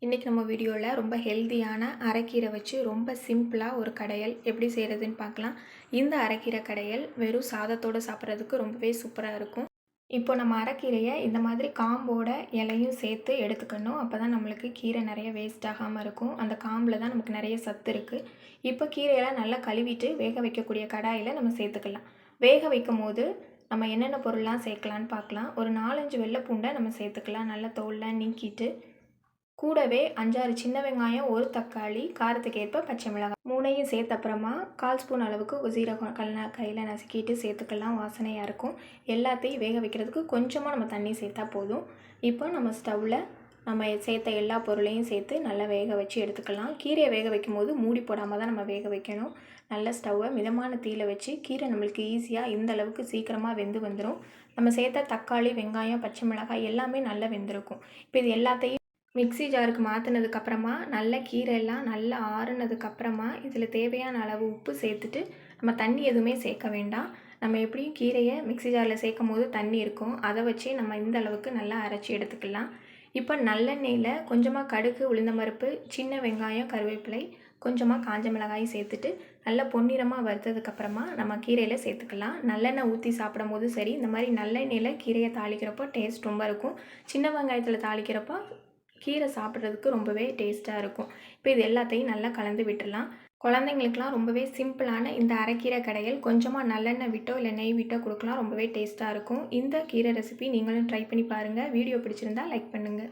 இன்றைக்கி நம்ம வீடியோவில் ரொம்ப ஹெல்த்தியான அரைக்கீரை வச்சு ரொம்ப சிம்பிளாக ஒரு கடையல் எப்படி செய்கிறதுன்னு பார்க்கலாம். இந்த அரைக்கீரை கடையல் வெறும் சாதத்தோடு சாப்பிட்றதுக்கு ரொம்பவே சூப்பராக இருக்கும். இப்போ நம்ம அரைக்கீரையை இந்த மாதிரி காம்போட இலையும் சேர்த்து எடுத்துக்கணும். அப்போ தான் நம்மளுக்கு கீரை நிறைய வேஸ்ட் ஆகாமல் இருக்கும். அந்த காம்பில் தான் நமக்கு நிறைய சத்து இருக்குது. இப்போ கீரையெல்லாம் நல்லா கழுவிட்டு வேக வைக்கக்கூடிய கடாயில் நம்ம சேர்த்துக்கலாம். வேக வைக்கும் போது நம்ம என்னென்ன பொருள்லாம் சேர்க்கலான்னு பார்க்கலாம். ஒரு 4-5 வெள்ளை பூண்டை நம்ம சேர்த்துக்கலாம். நல்லா தோல்லாம் நீக்கிட்டு கூடவே 5-6 சின்ன வெங்காயம், 1 தக்காளி, காரத்துக்கு ஏற்ப பச்சை மிளகாய் 3யும் சேர்த்த அப்புறமா 1/4 ஸ்பூன் அளவுக்கு சீரகம் கையில் நசுக்கிட்டு சேர்த்துக்கலாம். வாசனையாக இருக்கும். எல்லாத்தையும் வேக வைக்கிறதுக்கு கொஞ்சமாக நம்ம தண்ணி சேர்த்தா போதும். இப்போ நம்ம ஸ்டவ்வில் நம்ம சேர்த்த எல்லா பொருளையும் சேர்த்து நல்லா வேக வச்சு எடுத்துக்கலாம். கீரையை வேக வைக்கும் போது மூடி போடாமல் தான் நம்ம வேக வைக்கணும். நல்ல ஸ்டவ்வை மிதமான தீயில வச்சு கீரை நம்மளுக்கு ஈஸியாக இந்த அளவுக்கு சீக்கிரமாக வெந்து வந்துடும். நம்ம சேர்த்த தக்காளி, வெங்காயம், பச்சை மிளகாய் எல்லாமே நல்லா வெந்திருக்கும். இப்போ இது எல்லாத்தையும் மிக்ஸி ஜாருக்கு மாற்றினதுக்கப்புறமா நல்ல கீரையெல்லாம் நல்லா ஆறுனதுக்கப்புறமா இதில் தேவையான அளவு உப்பு சேர்த்துட்டு நம்ம தண்ணி எதுவுமே சேர்க்க வேண்டாம். நம்ம எப்படியும் கீரையை மிக்ஸி ஜாரில் சேர்க்கும் போது தண்ணி இருக்கும். அதை வச்சு நம்ம இந்த அளவுக்கு நல்லா அரைச்சி எடுத்துக்கலாம். இப்போ நல்லெண்ணெயில் கொஞ்சமாக கடுகு, உளுந்தம்பருப்பு, சின்ன வெங்காயம், கருவேப்பிலை, கொஞ்சமாக காஞ்ச மிளகாய் சேர்த்துட்டு நல்லா பொன்னிறமாக வறுத்ததுக்கப்புறமா நம்ம கீரையில் சேர்த்துக்கலாம். நல்லெண்ணெய் ஊற்றி சாப்பிடும் போது சரி, இந்த மாதிரி நல்லெண்ணெயில் கீரையை தாளிக்கிறப்போ டேஸ்ட் ரொம்ப இருக்கும். சின்ன வெங்காயத்தில் தாளிக்கிறப்போ கீரை சாப்பிட்றதுக்கு ரொம்பவே டேஸ்ட்டாக இருக்கும். இப்போ இது எல்லாத்தையும் நல்லா கலந்து விட்டுடலாம். குழந்தைங்களுக்குலாம் ரொம்பவே சிம்பிளான இந்த அரைக்கீரை கடையல் கொஞ்சமாக நல்லெண்ணெய் விட்டோ இல்லை நெய் விட்டோ கொடுக்கலாம். ரொம்பவே டேஸ்ட்டாக இருக்கும். இந்த கீரை ரெசிபி நீங்களும் ட்ரை பண்ணி பாருங்கள். வீடியோ பிடிச்சிருந்தா லைக் பண்ணுங்கள்.